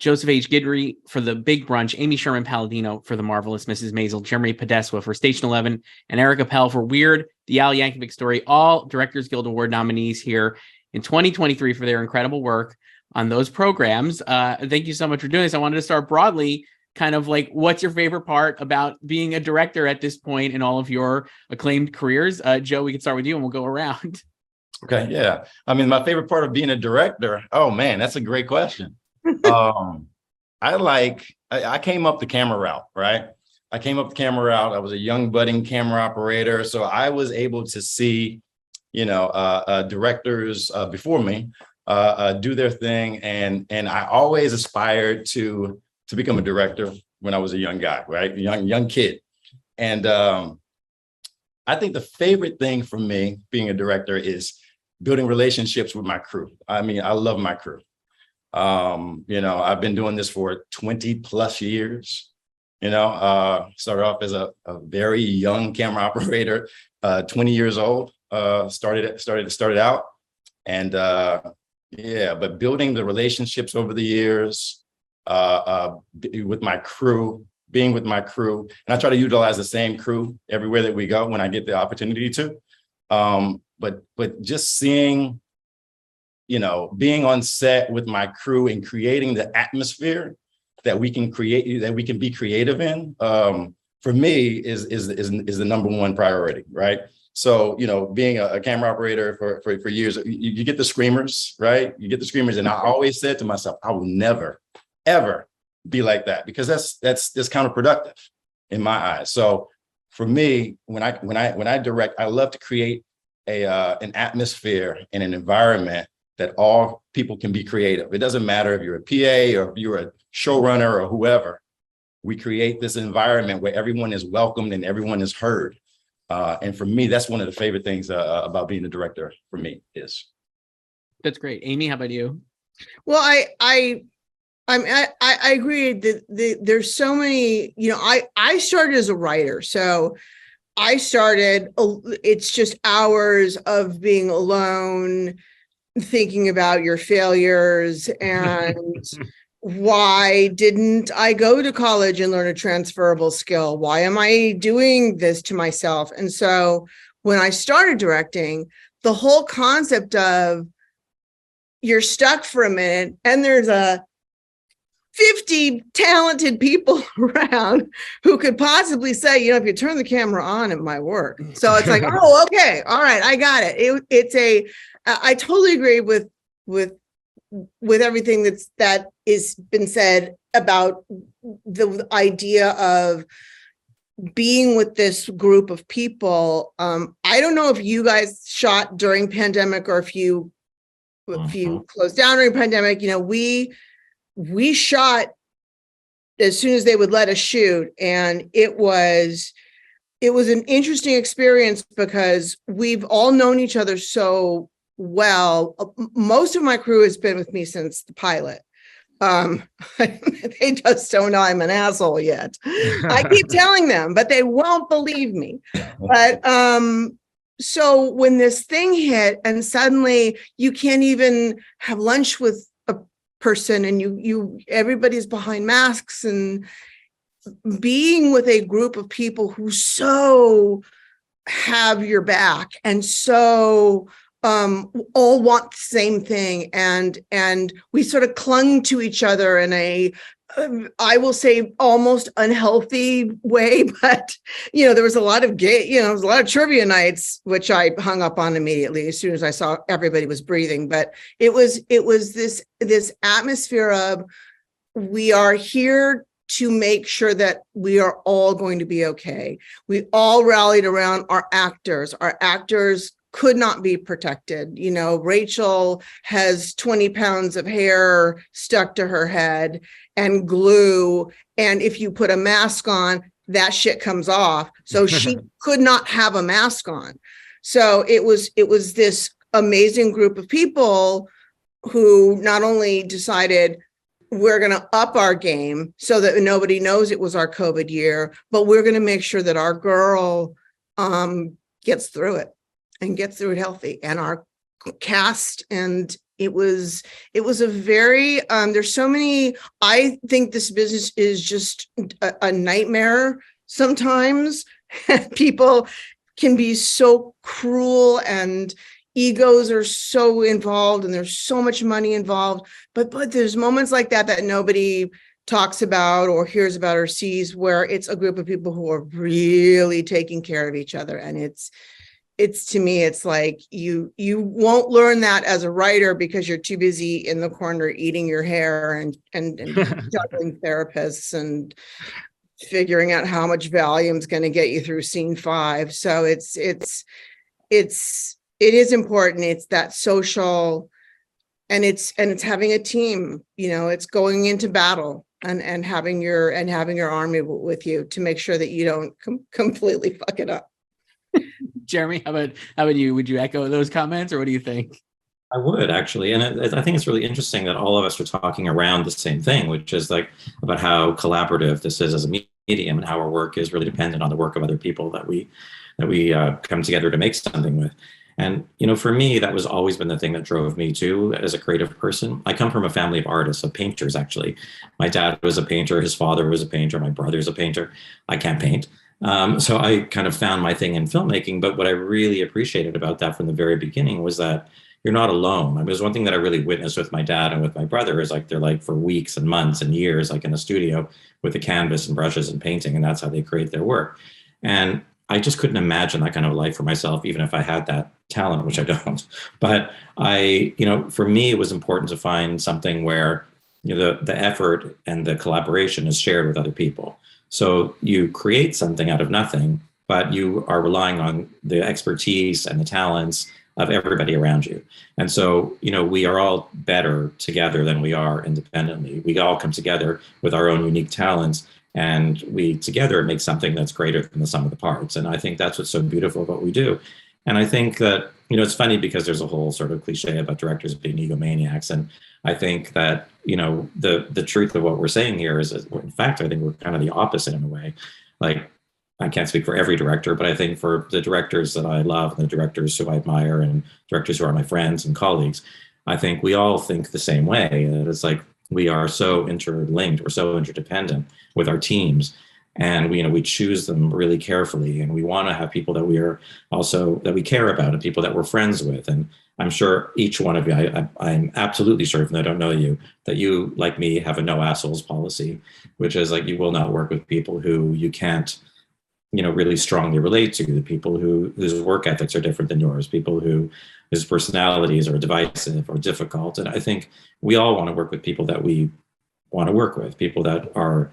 Joseph H. Guidry for The Big Brunch, Amy Sherman-Palladino for The Marvelous Mrs. Maisel, Jeremy Podeswa for Station 11, and Eric Appel for Weird, the Al Yankovic Story, all Directors Guild Award nominees here in 2023 for their incredible work on those programs. Thank you so much for doing this. I wanted to start broadly, kind of like, what's your favorite part about being a director at this point in all of your acclaimed careers? Joe, we can start with you and we'll go around. Okay, yeah. I mean, my favorite part of being a director, oh man, that's a great question. I came up the camera route, right? I came up the camera route. I was a young budding camera operator. So I was able to see, directors before me do their thing. And I always aspired to become a director when I was a young guy, right? Young kid. And I think the favorite thing for me being a director is building relationships with my crew. I mean, I love my crew. I've been doing this for 20 plus years. Started off as a very young camera operator, 20 years old, started out. And but building the relationships over the years with my crew, being with my crew. And I try to utilize the same crew everywhere that we go when I get the opportunity to. But just seeing, being on set with my crew and creating the atmosphere that we can create, that we can be creative in, for me is the number one priority, right? So, being a camera operator for years, you get the screamers, right? You get the screamers, and I always said to myself, I will never, ever be like that, because that's counterproductive in my eyes. So for me, when I direct, I love to create an atmosphere and an environment that all people can be creative. It doesn't matter if you're a PA or if you're a showrunner or whoever. We create this environment where everyone is welcomed and everyone is heard. And for me, that's one of the favorite things about being a director for me is. That's great. Amy, how about you? Well, I agree that there's so many, I started as a writer. So I started, it's just hours of being alone, thinking about your failures and why didn't I go to college and learn a transferable skill? Why am I doing this to myself? And so when I started directing, the whole concept of you're stuck for a minute and there's 50 talented people around who could possibly say, if you turn the camera on, it might work. So it's like, oh, okay. All right. I got it. I totally agree with everything that is been said about the idea of being with this group of people. I don't know if you guys shot during pandemic or if you closed down during pandemic. We shot as soon as they would let us shoot, and it was an interesting experience because we've all known each other so well. Most of my crew has been with me since the pilot. They just don't know I'm an asshole yet. I keep telling them, but they won't believe me. But so when this thing hit and suddenly you can't even have lunch with a person and you everybody's behind masks, and being with a group of people who so have your back and so all want the same thing, and we sort of clung to each other in a I will say almost unhealthy way, but there was a lot of there was a lot of trivia nights, which I hung up on immediately as soon as I saw everybody was breathing. But it was this atmosphere of, we are here to make sure that we are all going to be okay. We all rallied around our actors. Our actors could not be protected. Rachel has 20 pounds of hair stuck to her head and glue. And if you put a mask on, that shit comes off. So she could not have a mask on. So it was this amazing group of people who not only decided we're going to up our game so that nobody knows it was our COVID year, but we're going to make sure that our girl gets through it and gets through it healthy. And our cast and It was a very, there's so many, I think this business is just a nightmare sometimes. People can be so cruel and egos are so involved and there's so much money involved, but there's moments like that nobody talks about or hears about or sees, where it's a group of people who are really taking care of each other. And it's to me, it's like you won't learn that as a writer because you're too busy in the corner eating your hair and juggling therapists and figuring out how much Valium is going to get you through scene 5. So it is important. It's that social, and it's having a team, it's going into battle and having your army with you to make sure that you don't completely fuck it up. Jeremy, how about you? Would you echo those comments, or what do you think? I would actually, and I think it's really interesting that all of us are talking around the same thing, which is like about how collaborative this is as a medium, and how our work is really dependent on the work of other people that we come together to make something with. And for me, that was always been the thing that drove me too as a creative person. I come from a family of artists, of painters actually. My dad was a painter, his father was a painter, my brother's a painter. I can't paint. So I kind of found my thing in filmmaking. But what I really appreciated about that from the very beginning was that you're not alone. I mean, there's one thing that I really witnessed with my dad and with my brother is like they're like for weeks and months and years, like in the studio with the canvas and brushes and painting, and that's how they create their work. And I just couldn't imagine that kind of life for myself, even if I had that talent, which I don't. But for me, it was important to find something where the effort and the collaboration is shared with other people. So you create something out of nothing, but you are relying on the expertise and the talents of everybody around you. And so, we are all better together than we are independently. We all come together with our own unique talents, and we together make something that's greater than the sum of the parts. And I think that's what's so beautiful about what we do. And I think that, it's funny because there's a whole sort of cliche about directors being egomaniacs. And I think that, the truth of what we're saying here is, in fact, I think we're kind of the opposite in a way. Like, I can't speak for every director, but I think for the directors that I love, and the directors who I admire, and directors who are my friends and colleagues, I think we all think the same way. And it's like, we are so interlinked, we're so interdependent with our teams. And we choose them really carefully, and we want to have people that we care about, and people that we're friends with. And I'm sure each one of you, I'm absolutely sure, even though I don't know you, that you, like me, have a no assholes policy, which is like, you will not work with people who you can't, really strongly relate to, the people whose work ethics are different than yours, people whose personalities are divisive or difficult. And I think we all want to work with people that we want to work with, people that are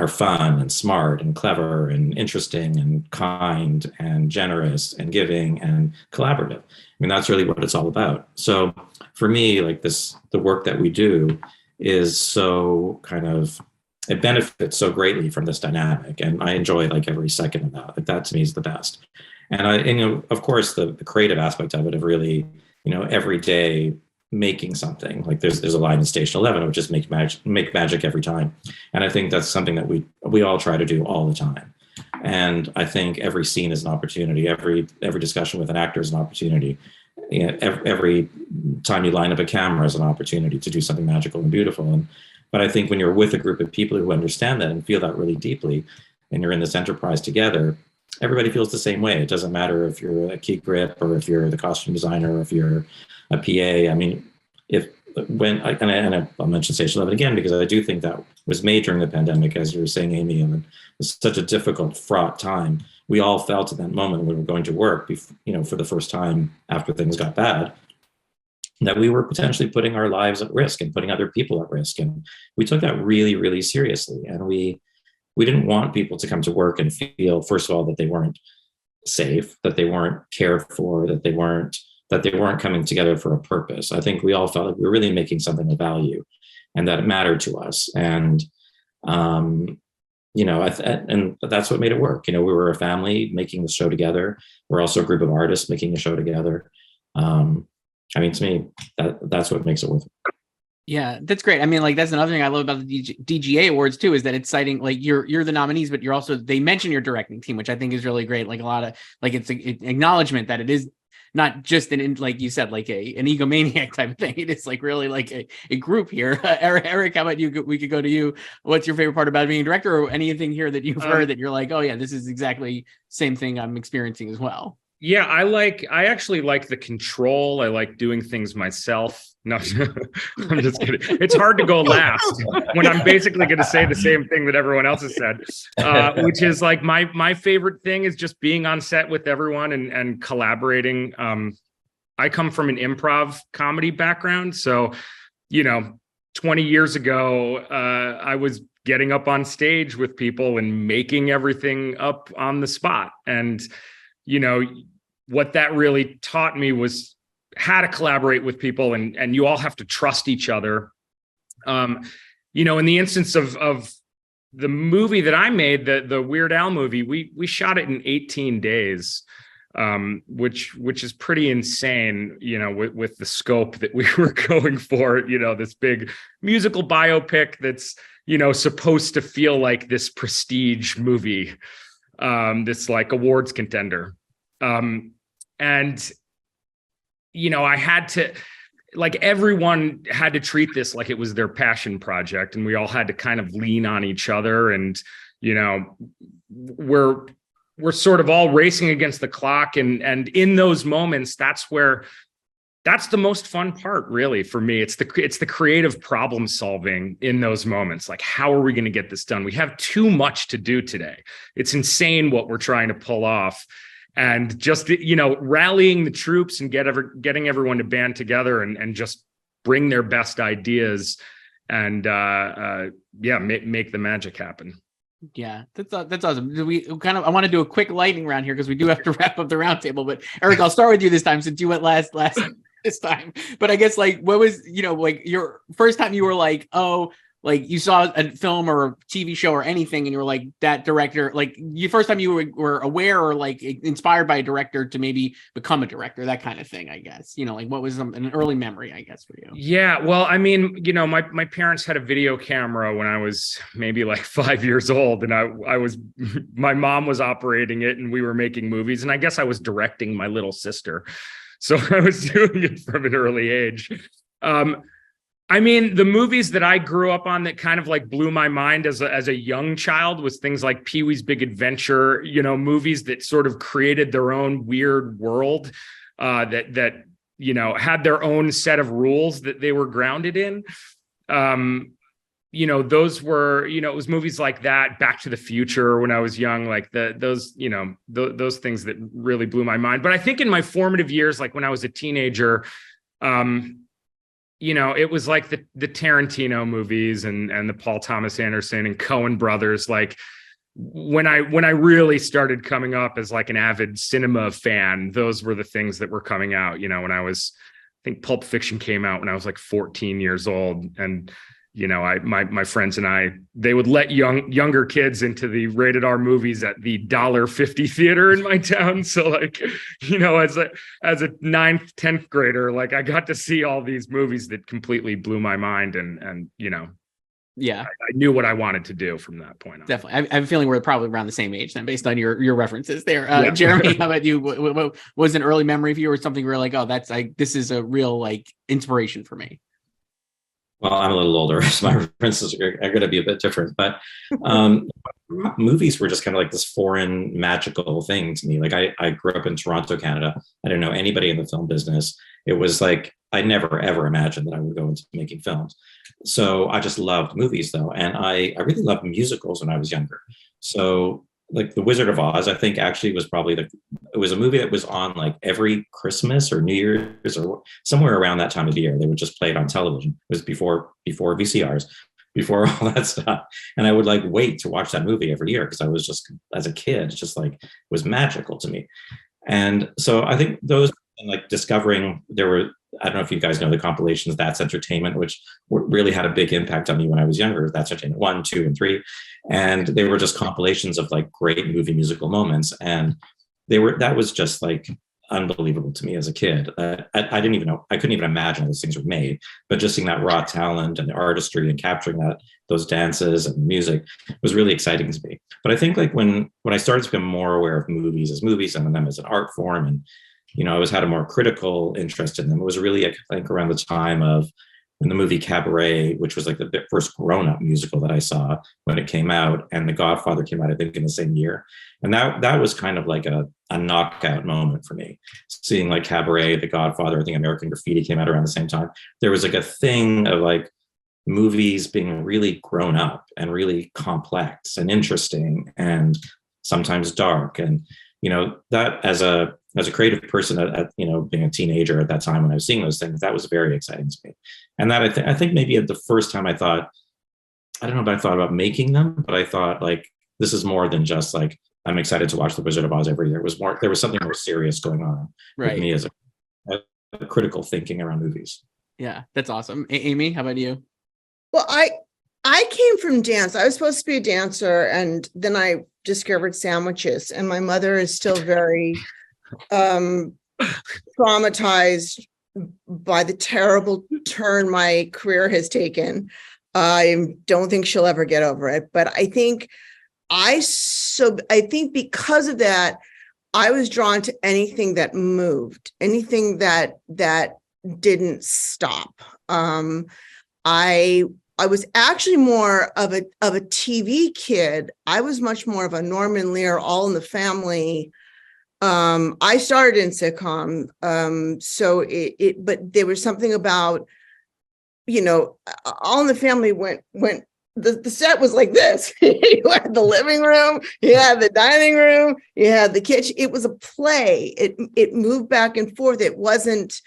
fun and smart and clever and interesting and kind and generous and giving and collaborative. I mean, that's really what it's all about. So for me, like the work that we do is so it benefits so greatly from this dynamic. And I enjoy like every second of that. Like, that to me is the best. And of course, the creative aspect of it, of really, every day making something. Like there's a line in Station 11, which is make magic every time. And I think that's something that we all try to do all the time. And I think every scene is an opportunity. Every discussion with an actor is an opportunity. Every time you line up a camera is an opportunity to do something magical and beautiful. But I think when you're with a group of people who understand that and feel that really deeply, and you're in this enterprise together, everybody feels the same way. It doesn't matter if you're a key grip, or if you're the costume designer, or if you're a PA. I mean, I'll mention Station 11 again, because I do think that was made during the pandemic, as you were saying, Amy, and it was such a difficult, fraught time. We all felt at that moment when we were going to work, for the first time after things got bad, that we were potentially putting our lives at risk and putting other people at risk. And we took that really, really seriously. And we didn't want people to come to work and feel, first of all, that they weren't safe, that they weren't cared for, that they weren't coming together for a purpose. I think we all felt like we were really making something of value, and that it mattered to us. And, and that's what made it work. We were a family making the show together. We're also a group of artists making a show together. To me, that's what makes it worth it. Yeah, that's great. I mean, like, that's another thing I love about the DGA Awards too, is that it's citing, like, you're the nominees, but you're also, they mention your directing team, which I think is really great. Like, a lot of, like, it's an acknowledgement that it is not just like you said, like an egomaniac type of thing. It's like really like a group here. Eric, how about you? We could go to you. What's your favorite part about being a director, or anything here that you've heard that you're like, oh yeah, this is exactly same thing I'm experiencing as well? Yeah, I actually like the control. I like doing things myself. No, I'm just kidding. It's hard to go last when I'm basically going to say the same thing that everyone else has said, which is like my favorite thing is just being on set with everyone and collaborating. I come from an improv comedy background. So, 20 years ago, I was getting up on stage with people and making everything up on the spot. And, what that really taught me was how to collaborate with people, and you all have to trust each other. In the instance of the movie that I made, the Weird Al movie, we shot it in 18 days, which is pretty insane, with the scope that we were going for, this big musical biopic that's, supposed to feel like this prestige movie, this like awards contender. And I had to, like, everyone had to treat this like it was their passion project, and we all had to kind of lean on each other. And, we're sort of all racing against the clock. And in those moments, that's the most fun part, really, for me. It's the creative problem solving in those moments. Like, how are we going to get this done? We have too much to do today. It's insane what we're trying to pull off. And just, rallying the troops and getting everyone to band together and just bring their best ideas and make the magic happen. Yeah, that's awesome. I want to do a quick lightning round here because we do have to wrap up the roundtable. But Eric, I'll start with you this time since you went last this time. But I guess, like, what was, like, your first time you were like, oh, like you saw a film or a TV show or anything, and you were like, that director, like, your first time you were aware or like inspired by a director to maybe become a director, that kind of thing, I guess, like, what was an early memory, I guess, for you? Yeah, well, I mean, my parents had a video camera when I was maybe like 5 years old, and my mom was operating it, and we were making movies, and I guess I was directing my little sister. So I was doing it from an early age. I mean, the movies that I grew up on that kind of like blew my mind as a young child was things like Pee-wee's Big Adventure, movies that sort of created their own weird world, that had their own set of rules that they were grounded in. Those were, it was movies like that, Back to the Future when I was young, like those things that really blew my mind. But I think in my formative years, like when I was a teenager, it was like the Tarantino movies and the Paul Thomas Anderson and Coen brothers. Like when I really started coming up as like an avid cinema fan, those were the things that were coming out, when I think Pulp Fiction came out when I was like 14 years old. And, my friends and I, they would let younger kids into the rated R movies at the $1.50 theater in my town. So like, as a 9th, 10th grader, like I got to see all these movies that completely blew my mind. And yeah, I knew what I wanted to do from that point on. Definitely. I have a feeling we're probably around the same age then, based on your references there. Yeah. Jeremy, how about you? What was an early memory of you, or something where like, oh, this is a real like inspiration for me? Well, I'm a little older, so my references are going to be a bit different. But movies were just kind of like this foreign magical thing to me. Like I grew up in Toronto, Canada. I didn't know anybody in the film business. It was like I never ever imagined that I would go into making films. So I just loved movies, though, and I really loved musicals when I was younger. So like The Wizard of Oz, I think actually was probably it was a movie that was on like every Christmas or New Year's or somewhere around that time of year. They would just play it on television. It was before VCRs, before all that stuff. And I would like wait to watch that movie every year because I was just, as a kid, just like, it was magical to me. And so I think those, and like discovering, there were, I don't know if you guys know the compilations, That's Entertainment, which really had a big impact on me when I was younger. That's Entertainment 1, 2, and 3. And they were just compilations of like great movie musical moments. And that was just like unbelievable to me as a kid. I didn't even know, I couldn't even imagine those things were made, but just seeing that raw talent and the artistry and capturing those dances and music was really exciting to me. But I think like when I started to become more aware of movies as movies and them as an art form, and I always had a more critical interest in them. It was really, I think, around the time of when the movie Cabaret, which was like the first grown-up musical that I saw when it came out, and The Godfather came out, I think, in the same year. And that was kind of like a knockout moment for me. Seeing like Cabaret, The Godfather, I think American Graffiti came out around the same time. There was like a thing of like movies being really grown up and really complex and interesting and sometimes dark. And, that as a creative person at being a teenager at that time when I was seeing those things, that was very exciting to me. And that I think maybe at the first time I thought, I don't know if I thought about making them, but I thought like, this is more than just like, I'm excited to watch The Wizard of Oz every year. There was something more serious going on with me as a critical thinking around movies. Yeah, that's awesome. Amy, how about you? Well, I came from dance. I was supposed to be a dancer, and then I discovered sandwiches, and my mother is still very traumatized by the terrible turn my career has taken. I don't think she'll ever get over it, but I think because of that, I was drawn to anything that moved, anything that didn't stop. I was actually more of a TV kid. I was much more of a Norman Lear, All in the Family. I started in sitcom, but there was something about, All in the Family went. The set was like this. You had the living room, you had the dining room, you had the kitchen. It was a play. It moved back and forth. It wasn't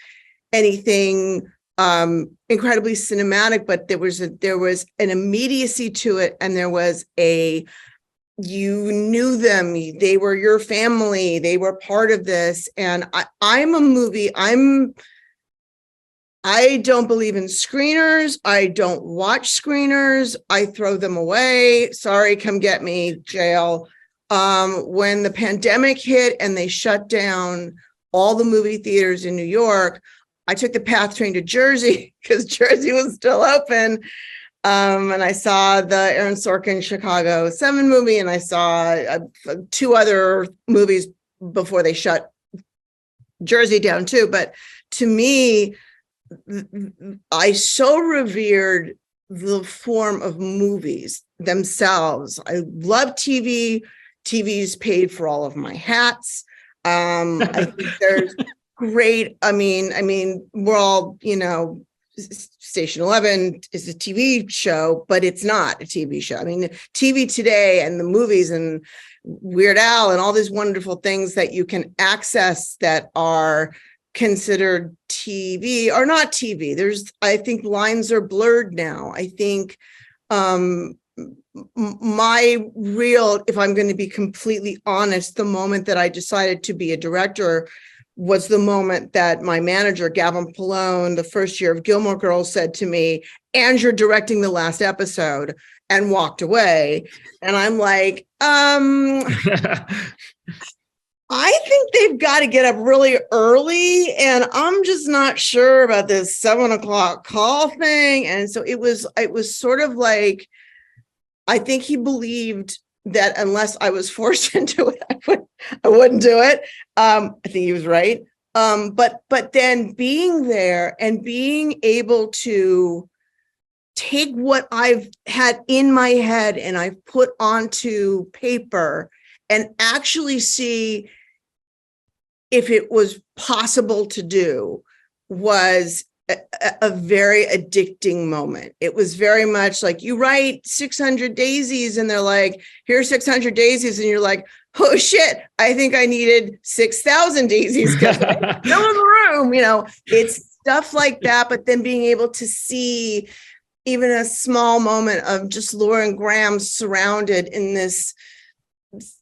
anything incredibly cinematic, but there was an immediacy to it, and there was you knew them, they were your family, they were part of this. And I don't believe in screeners. I don't watch screeners. I throw them away. Sorry, come get me, jail. When the pandemic hit and they shut down all the movie theaters in New York, I took the PATH train to Jersey because Jersey was still open. And I saw the Aaron Sorkin Chicago 7 movie, and I saw 2 other movies before they shut Jersey down too. But to me, I so revered the form of movies themselves. I love TV. TV's paid for all of my hats. I think there's great. I mean, we're all, Station 11 is a TV show, but it's not a TV show. I mean, TV today and the movies and Weird Al and all these wonderful things that you can access that are considered TV are not TV. I think lines are blurred now. I think if I'm going to be completely honest, the moment that I decided to be a director was the moment that my manager, Gavin Pallone, the first year of Gilmore Girls, said to me, "And you're directing the last episode," and walked away. And I'm like, I think they've got to get up really early, and I'm just not sure about this 7:00 call thing. And so it was sort of like, I think he believed that unless I was forced into it, I wouldn't do it. I think he was right. But then being there and being able to take what I've had in my head and I've put onto paper and actually see if it was possible to do was a very addicting moment. It was very much like you write 600 daisies and they're like, here's 600 daisies. And you're like, oh shit, I think I needed 6,000 daisies because no in the room, it's stuff like that. But then being able to see even a small moment of just Lauren Graham surrounded in this,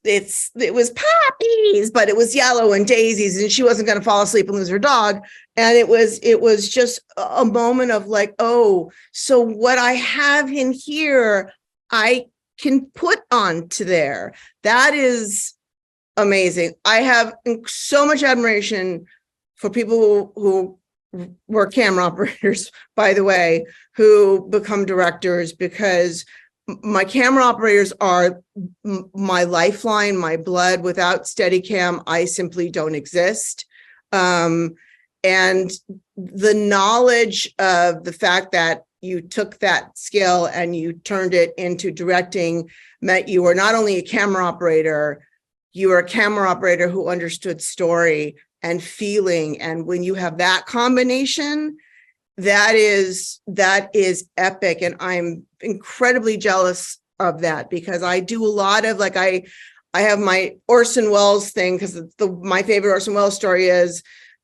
it was poppies, but it was yellow and daisies, and she wasn't going to fall asleep and lose her dog. And it was just a moment of like, oh, so what I have in here, I can put onto there. That is amazing. I have so much admiration for people who were camera operators, by the way, who become directors, because my camera operators are my lifeline, my blood. Without Steadicam, I simply don't exist. And the knowledge of the fact that you took that skill and you turned it into directing meant you were not only a camera operator, you were a camera operator who understood story and feeling. And when you have that combination, that is epic. And I'm incredibly jealous of that, because I do a lot of like, I have my Orson Welles thing, because my favorite Orson Welles story is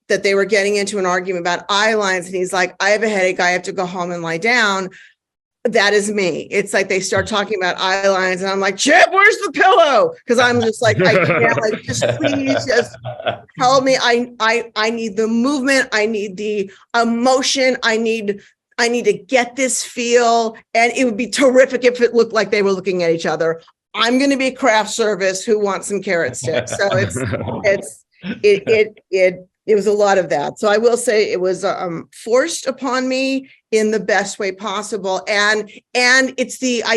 that they were getting into an argument about eye lines. And he's like, I have a headache. I have to go home and lie down. That is me. It's like they start talking about eye lines and I'm like, Chip, where's the pillow? Because I'm just like, I can't, like, just please just tell me. I need the movement. I need the emotion. I need to get this feel. And it would be terrific if it looked like they were looking at each other. I'm going to be craft service who wants some carrot sticks. So it was a lot of that. So I will say it was forced upon me in the best way possible. And I'm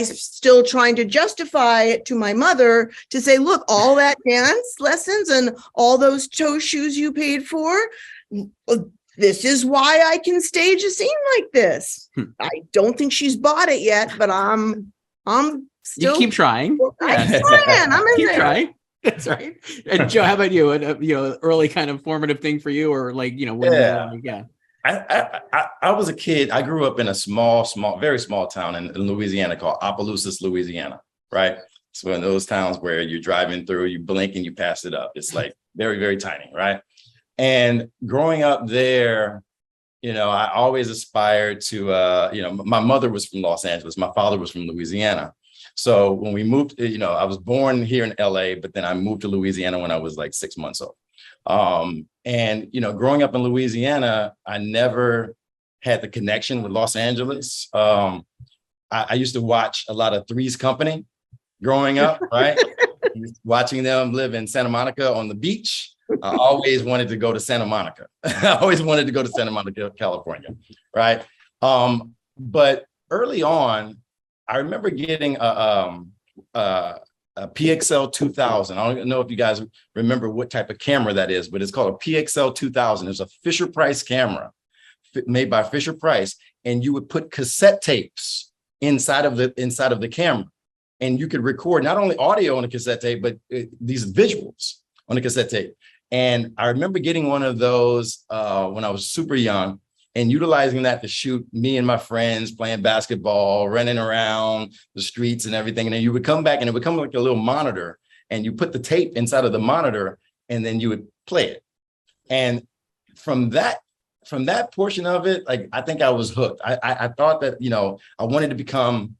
still trying to justify it to my mother to say, look, all that dance lessons and all those toe shoes you paid for, this is why I can stage a scene like this. I don't think she's bought it yet, but I'm still. You keep trying. I'm trying. I'm in Keep there. trying. That's right. And Joe, how about you? Early kind of formative thing for you, or like, when I was a kid. I grew up in a small, very small town in Louisiana called Opelousas, Louisiana. Right. It's one of those towns where you're driving through, you blink and you pass it up. It's like very, very tiny. Right. And growing up there, I always aspired to, my mother was from Los Angeles. My father was from Louisiana. So when we moved, I was born here in LA, but then I moved to Louisiana when I was like 6 months old. And growing up in Louisiana, I never had the connection with Los Angeles. I used to watch a lot of Three's Company growing up, right? Watching them live in Santa Monica on the beach. I always wanted to go to Santa Monica. I always wanted to go to Santa Monica, California, right? But early on, I remember getting a PXL 2000. I don't know if you guys remember what type of camera that is, but it's called a PXL 2000. It's a Fisher Price camera made by Fisher Price, and you would put cassette tapes inside of the camera, and you could record not only audio on a cassette tape, but these visuals on a cassette tape. And I remember getting one of those when I was super young, and utilizing that to shoot me and my friends playing basketball, running around the streets and everything. And then you would come back and it would come like a little monitor, and you put the tape inside of the monitor and then you would play it. And from that portion of it, like, I think I was hooked. I thought that, I wanted to become,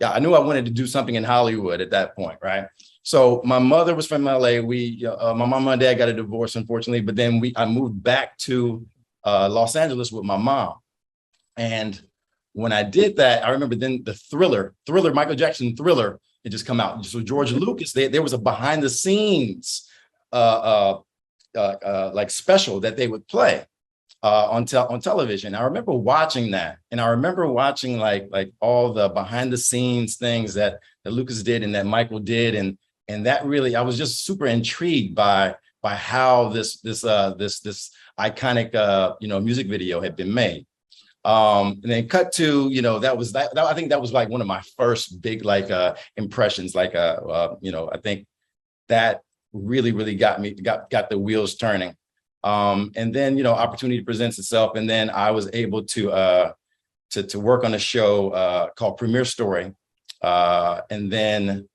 I knew I wanted to do something in Hollywood at that point, right? So my mother was from LA. My mom and dad got a divorce, unfortunately, but then I moved back to Los Angeles with my mom. And when I did that, I remember then the Thriller, Michael Jackson Thriller, it just come out. So George Lucas, there was a behind the scenes like special that they would play on television. I remember watching that, and I remember watching like all the behind the scenes things that Lucas did and that Michael did, and that really, I was just super intrigued by how this iconic music video had been made. And then cut to, I think that was like one of my first big impressions. I think that really got the wheels turning. And then, opportunity presents itself. And then I was able to work on a show called Premier Story. And then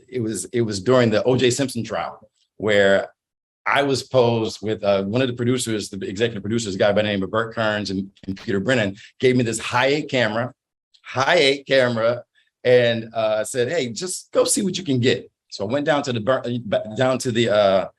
it was during the O.J. Simpson trial, where I was posed with one of the producers, the executive producers, a guy by the name of Bert Kearns and Peter Brennan, gave me this high 8 camera, and said, "Hey, just go see what you can get." So I went down to the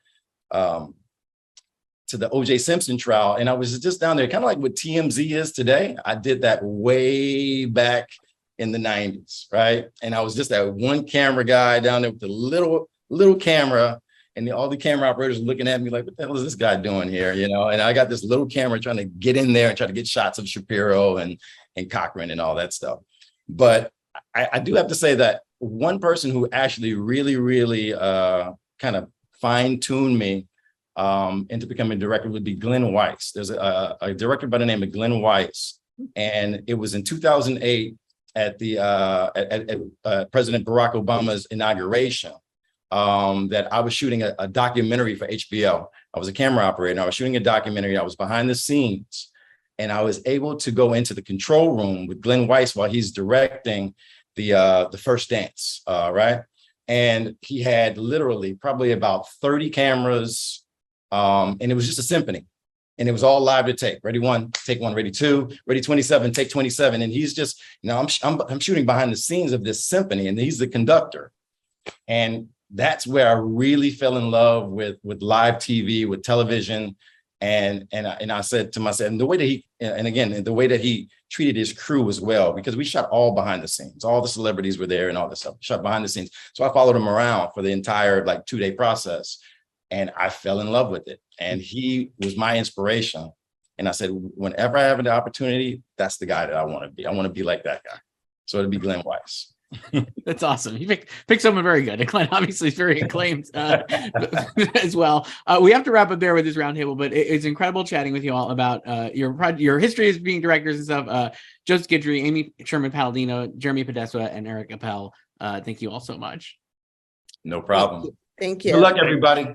O.J. Simpson trial, and I was just down there, kind of like what TMZ is today. I did that way back in the 90s, right? And I was just that one camera guy down there with the little camera. And all the camera operators looking at me like, what the hell is this guy doing here? And I got this little camera trying to get in there and try to get shots of Shapiro and Cochran and all that stuff. But I do have to say that one person who actually really kind of fine-tune me into becoming a director would be Glenn Weiss. There's a director by the name of Glenn Weiss, and it was in 2008 at the President Barack Obama's inauguration that I was shooting a documentary for HBO. I was a camera operator, and I was shooting a documentary. I was behind the scenes, and I was able to go into the control room with Glenn Weiss while he's directing the first dance, right? And he had literally probably about 30 cameras, and it was just a symphony. And it was all live to tape. Ready one, take one, ready two, ready 27, take 27. And he's just, I'm shooting behind the scenes of this symphony, and he's the conductor. And that's where I really fell in love with live TV, with television. And I said to myself, and the way that he treated his crew as well, because we shot all behind the scenes, all the celebrities were there and all this stuff, shot behind the scenes. So I followed him around for the entire 2-day process, and I fell in love with it. And he was my inspiration. And I said, whenever I have an opportunity, that's the guy that I want to be. I want to be like that guy. So it'd be Glenn Weiss. That's awesome. You picked someone very good. And Glenn obviously is very acclaimed as well. We have to wrap up there with this roundtable, but it's incredible chatting with you all about your history as being directors and stuff. Joseph Guidry, Amy Sherman-Palladino, Jeremy Podeswa, and Eric Appel. Thank you all so much. No problem. Thank you. Good luck, everybody.